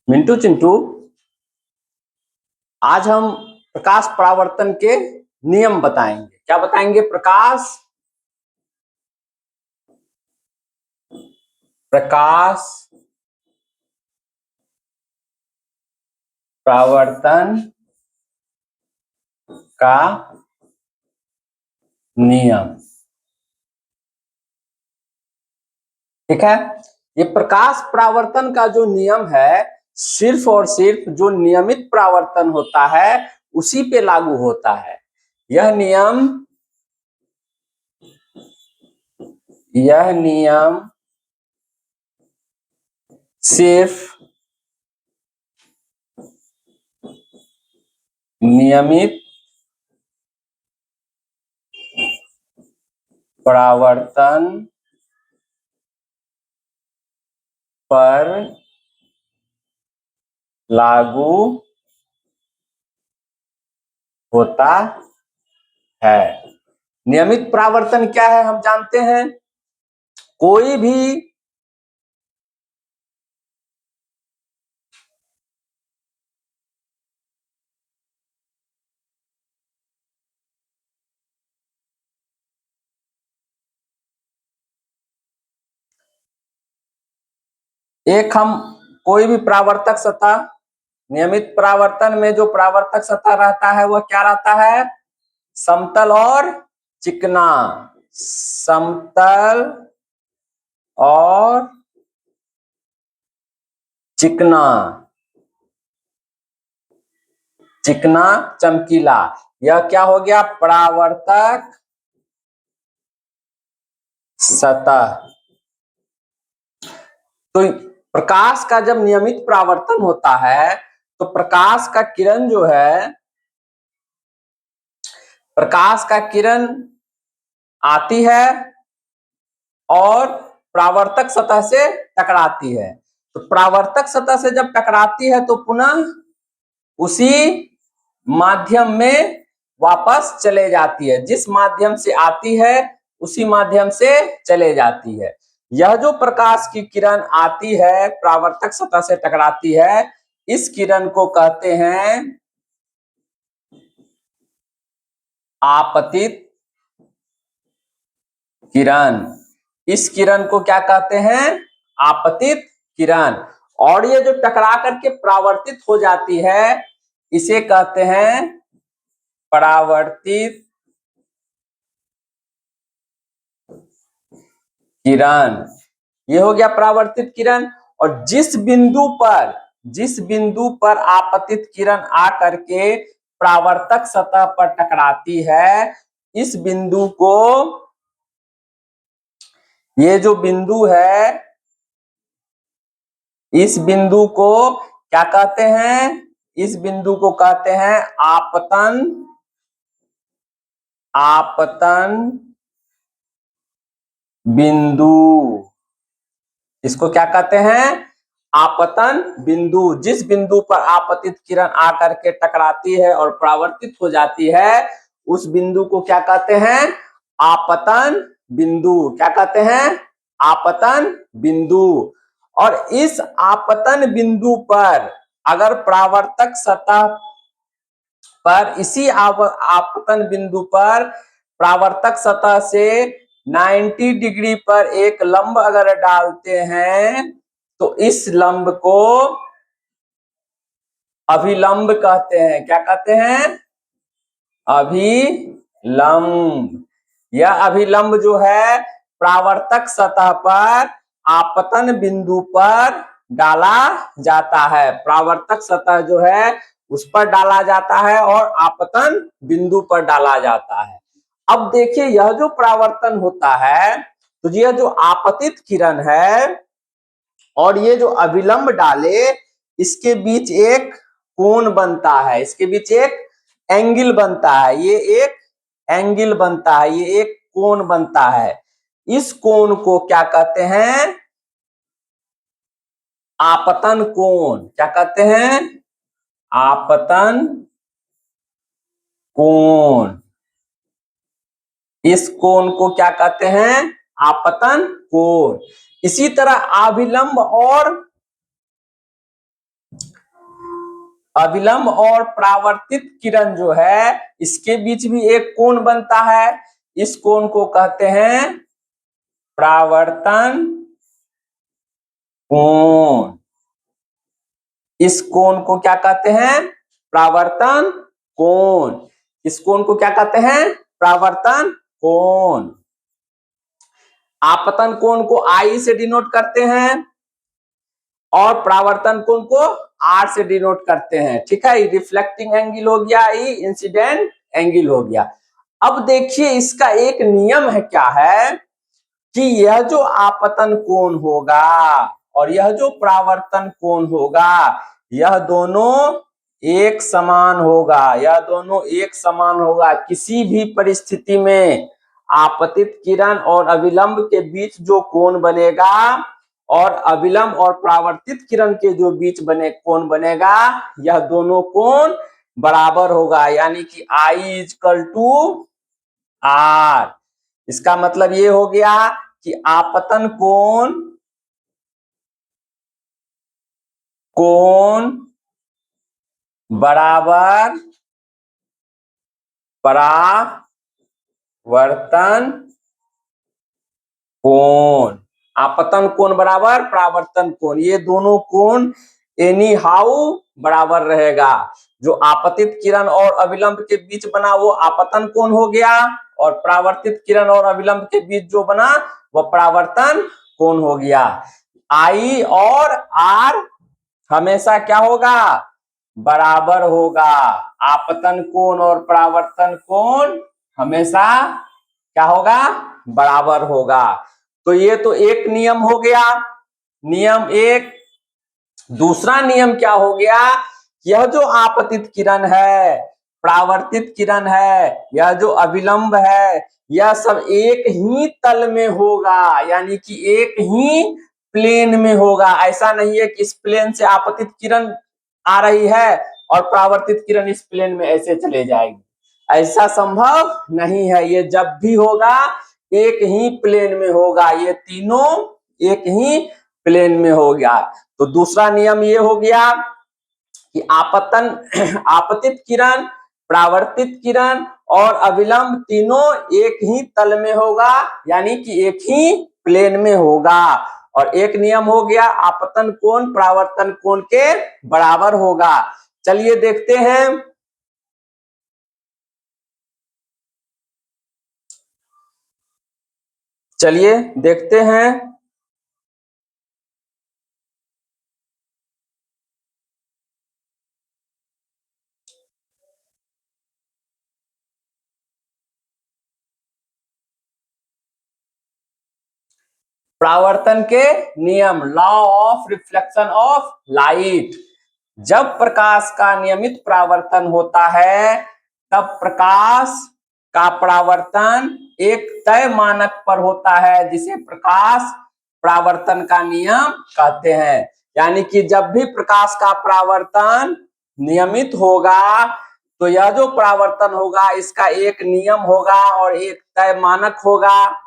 मिंटू चिंटू, आज हम प्रकाश परावर्तन के नियम बताएंगे। क्या बताएंगे? प्रकाश परावर्तन का नियम। ठीक है। ये प्रकाश परावर्तन का जो नियम है, सिर्फ और सिर्फ जो नियमित परावर्तन होता है उसी पे लागू होता है। यह नियम सिर्फ नियमित परावर्तन पर लागू होता है। नियमित परावर्तन क्या है हम जानते हैं। कोई भी कोई भी परावर्तक सतह, नियमित परावर्तन में जो परावर्तक सतह रहता है वह क्या रहता है? समतल और चिकना। समतल और चिकना, चिकना चमकीला। यह क्या हो गया? परावर्तक सतह। तो प्रकाश का जब नियमित परावर्तन होता है तो प्रकाश का किरण जो है, प्रकाश का किरण आती है और परावर्तक सतह से टकराती है। तो परावर्तक सतह से जब टकराती है तो पुनः उसी माध्यम में वापस चले जाती है। जिस माध्यम से आती है उसी माध्यम से चले जाती है। यह जो प्रकाश की किरण आती है, परावर्तक सतह से टकराती है, इस किरण को कहते हैं आपतित किरण। इस किरण को क्या कहते हैं? आपतित किरण। और ये जो टकरा करके परावर्तित हो जाती है इसे कहते हैं परावर्तित किरण। ये हो गया परावर्तित किरण। और जिस बिंदु पर आपतित किरण आ करके परावर्तक सतह पर टकराती है, इस बिंदु को, ये जो बिंदु है, इस बिंदु को क्या कहते हैं? इस बिंदु को कहते हैं आपतन बिंदु। इसको क्या कहते हैं? आपतन बिंदु। जिस बिंदु पर आपतित किरण आकर के टकराती है और परावर्तित हो जाती है उस बिंदु को क्या कहते हैं? आपतन बिंदु। क्या कहते हैं? आपतन बिंदु। और इस आपतन बिंदु पर अगर परावर्तक सतह पर, इसी आपतन बिंदु पर परावर्तक सतह से 90 डिग्री पर एक लंब अगर डालते हैं तो इस लंब को अभिलंब कहते हैं। क्या कहते हैं? अभिलंब। यह अभिलंब जो है परावर्तक सतह पर आपतन बिंदु पर डाला जाता है। परावर्तक सतह जो है उस पर डाला जाता है और आपतन बिंदु पर डाला जाता है। अब देखिए, यह जो परावर्तन होता है तो यह जो आपतित किरण है और ये जो अभिलंब डाले, इसके बीच एक कोण बनता है, इसके बीच एक एंगल बनता है। ये एक एंगल बनता है, ये एक कोण बनता है। इस कोण को क्या कहते हैं? आपतन कोण। क्या कहते हैं? आपतन कोण। इस कोण को क्या कहते हैं? आपतन कोण। इसी तरह अभिलंब और अविलंब और परावर्तित किरण जो है इसके बीच भी एक कोण बनता है, इस कोण को कहते हैं परावर्तन कोण। इस कोण को क्या कहते हैं? परावर्तन कोण। इस कोण को क्या कहते हैं? परावर्तन कोण। आपतन कोण को आई से डिनोट करते हैं और परावर्तन कोण को आर से डिनोट करते हैं। ठीक है, रिफ्लेक्टिंग एंगल हो गया, ये इंसिडेंट एंगल हो गया। अब देखिए इसका एक नियम है, क्या है कि यह जो आपतन कोण होगा और यह जो परावर्तन कोण होगा यह दोनों एक समान होगा, यह दोनों एक समान होगा। किसी भी परिस्थिति में आपतित किरण और अविलंब के बीच जो कोण बनेगा और अविलंब और परावर्तित किरण के जो बीच बने कोण बनेगा यह दोनों कोण बराबर होगा, यानी कि I इक्वल टू R। इसका मतलब ये हो गया कि आपतन कोण बराबर परावर्तन कोण। आपतन कोण बराबर परावर्तन कोण, ये दोनों कोण एनी हाउ बराबर रहेगा। जो आपतित किरण और अविलंब के बीच बना वो आपतन कोण हो गया और परावर्तित किरण और अविलंब के बीच जो बना वो परावर्तन कोण हो गया। I और R हमेशा क्या होगा? बराबर होगा। आपतन कोण और परावर्तन कोण हमेशा क्या होगा? बराबर होगा। तो ये तो एक नियम हो गया, नियम एक। दूसरा नियम क्या हो गया? यह जो आपतित किरण है, परावर्तित किरण है, यह जो अविलंब है, यह सब एक ही तल में होगा, यानी कि एक ही प्लेन में होगा। ऐसा नहीं है कि इस प्लेन से आपतित किरण आ रही है और परावर्तित किरण इस प्लेन में ऐसे चले जाएगी, ऐसा संभव नहीं है। ये जब भी होगा एक ही प्लेन में होगा, ये तीनों एक ही प्लेन में हो गया। तो दूसरा नियम ये हो गया कि आपतित किरण, परावर्तित किरण और अविलंब तीनों एक ही तल में होगा, यानी कि एक ही प्लेन में होगा। और एक नियम हो गया आपतन कोण परावर्तन कोण के बराबर होगा। चलिए देखते हैं। चलिए देखते हैं। परावर्तन के नियम, law of reflection of light. जब प्रकाश का नियमित परावर्तन होता है तब प्रकाश का परावर्तन एक तय मानक पर होता है, जिसे प्रकाश परावर्तन का नियम कहते हैं। यानी कि जब भी प्रकाश का परावर्तन नियमित होगा तो यह जो परावर्तन होगा इसका एक नियम होगा और एक तय मानक होगा,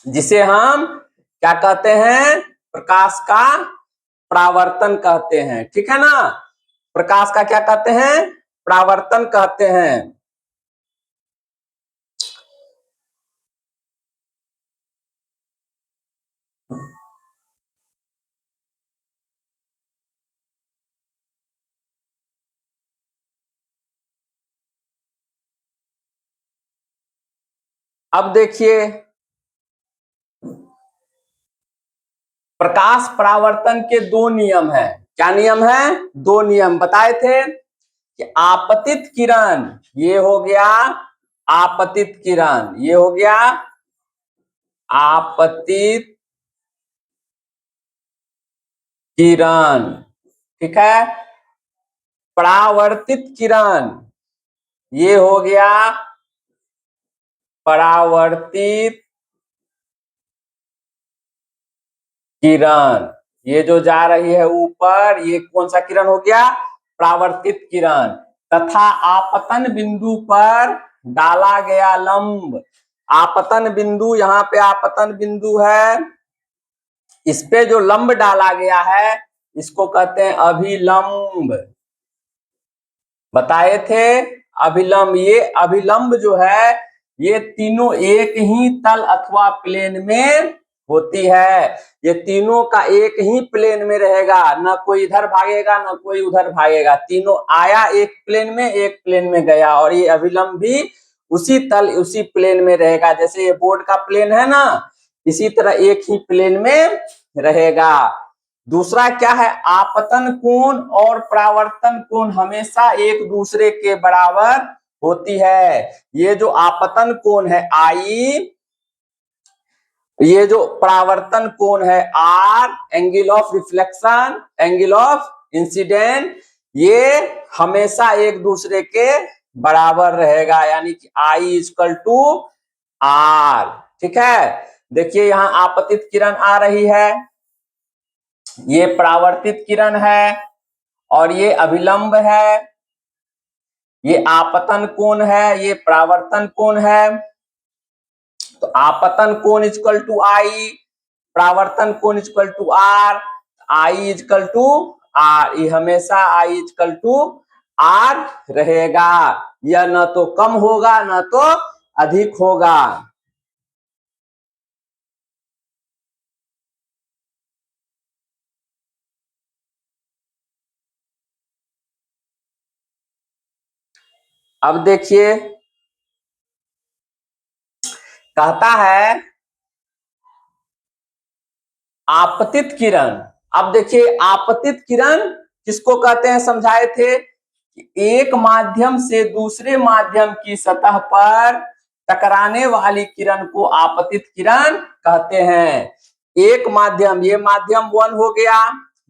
जिसे हम क्या कहते हैं? प्रकाश का परावर्तन कहते हैं। ठीक है ना, प्रकाश का क्या कहते हैं? परावर्तन कहते हैं। अब देखिए प्रकाश परावर्तन के दो नियम है। क्या नियम है? दो नियम बताए थे कि आपतित किरण, ये हो गया आपतित किरण, ये हो गया आपतित किरण। ठीक है, परावर्तित किरण, ये हो गया परावर्तित किरण। ये जो जा रही है ऊपर, ये कौन सा किरण हो गया? परावर्तित किरण। तथा आपतन बिंदु पर डाला गया लंब, आपतन बिंदु, यहाँ पे आपतन बिंदु है, इस पे जो लंब डाला गया है इसको कहते हैं अभिलंब। बताए थे अभिलंब। ये अभिलंब जो है ये तीनों एक ही तल अथवा प्लेन में होती है। ये तीनों का एक ही प्लेन में रहेगा, न कोई इधर भागेगा न कोई उधर भागेगा, तीनों आया एक प्लेन में, एक प्लेन में गया। और ये अभिलंब भी उसी तल उसी प्लेन में रहेगा। जैसे ये बोर्ड का प्लेन है ना, इसी तरह एक ही प्लेन में रहेगा। दूसरा क्या है, आपतन कोण और परावर्तन कोण हमेशा एक दूसरे के बराबर होती है। ये जो आपतन कोण है आई, ये जो परावर्तन कोण है R, angle of reflection, angle of incident, ये हमेशा एक दूसरे के बराबर रहेगा, यानी कि आई इक्वल टू आर। ठीक है, देखिए यहां आपतित किरण आ रही है, ये परावर्तित किरण है, और ये अभिलंब है। ये आपतन कोण है, ये परावर्तन कोण है। तो आपतन कोण इक्वल टू आई, परावर्तन कोण equal to R, I equal to R. ये हमेशा आई इक्वल टू आर रहेगा। यह न तो कम होगा न तो अधिक होगा। अब देखिए कहता है आपतित किरण। अब देखिए आपतित किरण किसको कहते हैं, समझाए थे कि एक माध्यम से दूसरे माध्यम की सतह पर टकराने वाली किरण को आपतित किरण कहते हैं। एक माध्यम, ये माध्यम 1 हो गया,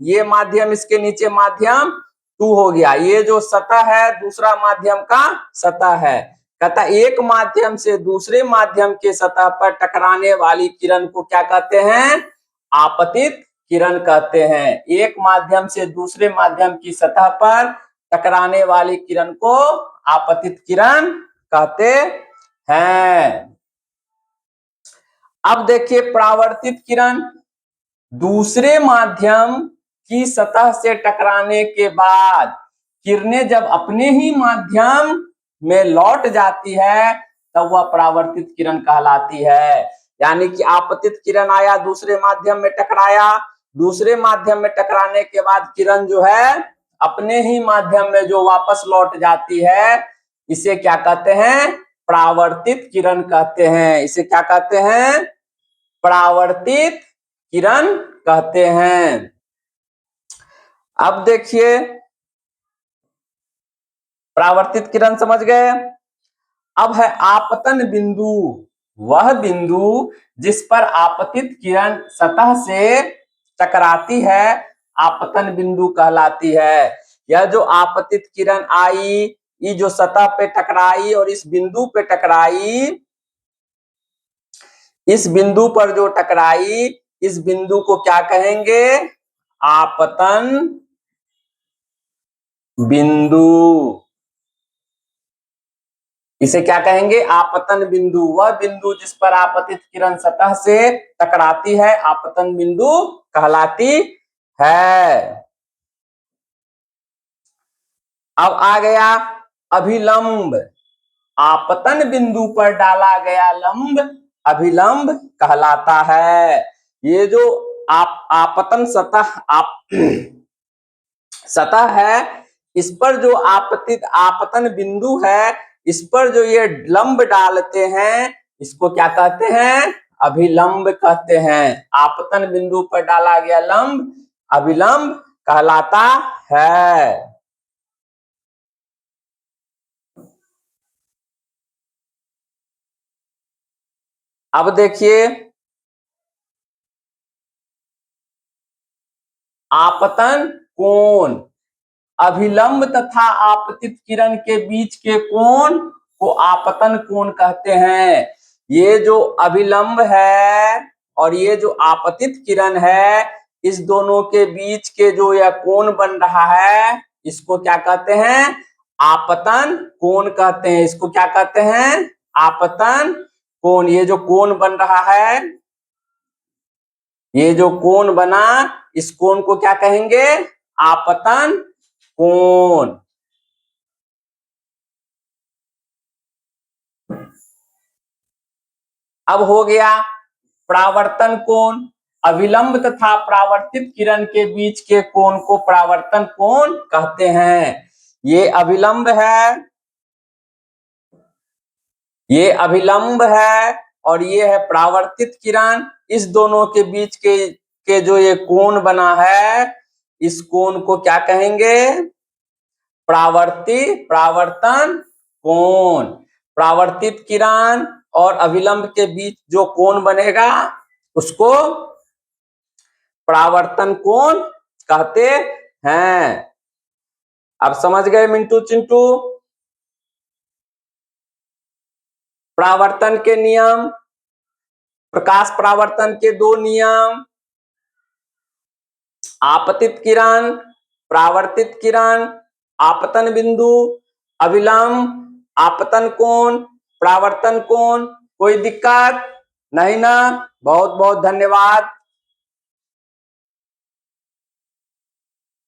ये माध्यम इसके नीचे माध्यम 2 हो गया, ये जो सतह है दूसरा माध्यम का सतह है। कहता एक माध्यम से दूसरे माध्यम के सतह पर टकराने वाली किरण को क्या कहते हैं, आपतित किरण कहते हैं। एक माध्यम से दूसरे माध्यम की सतह पर टकराने वाली किरण को आपतित किरण कहते हैं। अब देखिए परावर्तित किरण, दूसरे माध्यम की सतह से टकराने के बाद किरणें जब अपने ही माध्यम में लौट जाती है तब वह परावर्तित किरण कहलाती है। यानी कि आपतित किरण आया, दूसरे माध्यम में टकराया, दूसरे माध्यम में टकराने के बाद किरण जो है अपने ही माध्यम में जो वापस लौट जाती है, इसे क्या कहते हैं, परावर्तित किरण कहते हैं। इसे क्या कहते हैं, परावर्तित किरण कहते हैं। अब देखिए परावर्तित किरण समझ गए। अब है आपतन बिंदु, वह बिंदु जिस पर आपतित किरण सतह से टकराती है आपतन बिंदु कहलाती है। यह जो आपतित किरण आई, ये जो सतह पे टकराई और इस बिंदु पे टकराई, इस बिंदु पर जो टकराई, इस बिंदु को क्या कहेंगे, आपतन बिंदु। इसे क्या कहेंगे, आपतन बिंदु। वह बिंदु जिस पर आपतित किरण सतह से टकराती है आपतन बिंदु कहलाती है। अब आ गया अभिलंब। आपतन बिंदु पर डाला गया लंब अभिलंब कहलाता है। ये जो आपतन सतह सतह है, इस पर जो आपतन बिंदु है, इस पर जो ये लंब डालते हैं इसको क्या कहते हैं, अभिलंब कहते हैं। आपतन बिंदु पर डाला गया लंब अभिलंब कहलाता है। अब देखिए आपतन कोण, अभिलंब तथा आपतित किरण के बीच के कोण को आपतन कोण कहते हैं। ये जो अभिलंब है और ये जो आपतित किरण है, इस दोनों के बीच के जो यह कोण बन रहा है इसको क्या कहते हैं, आपतन कोण कहते हैं। इसको क्या कहते हैं, आपतन कोण। ये जो कोण बन रहा है, ये जो कोण बना, इस कोण को क्या कहेंगे, आपतन कोण। अब हो गया परावर्तन कोण। अभिलंब तथा परावर्तित किरण के बीच के कोण को परावर्तन कोण कहते हैं। ये अभिलंब है, ये अभिलंब है और ये है परावर्तित किरण। इस दोनों के बीच के जो ये कोण बना है, इस कोण को क्या कहेंगे? परावर्तन कोण। परावर्तित किरण और अभिलंब के बीच जो कोण बनेगा उसको परावर्तन कोण कहते हैं। अब समझ गए मिंटू चिंटू? परावर्तन के नियम, प्रकाश परावर्तन के दो नियम, आपतित किरण, परावर्तित किरण, आपतन बिंदु, अभिलंब, आपतन कोण, परावर्तन कोण। कोई दिक्कत नहीं ना? बहुत बहुत धन्यवाद।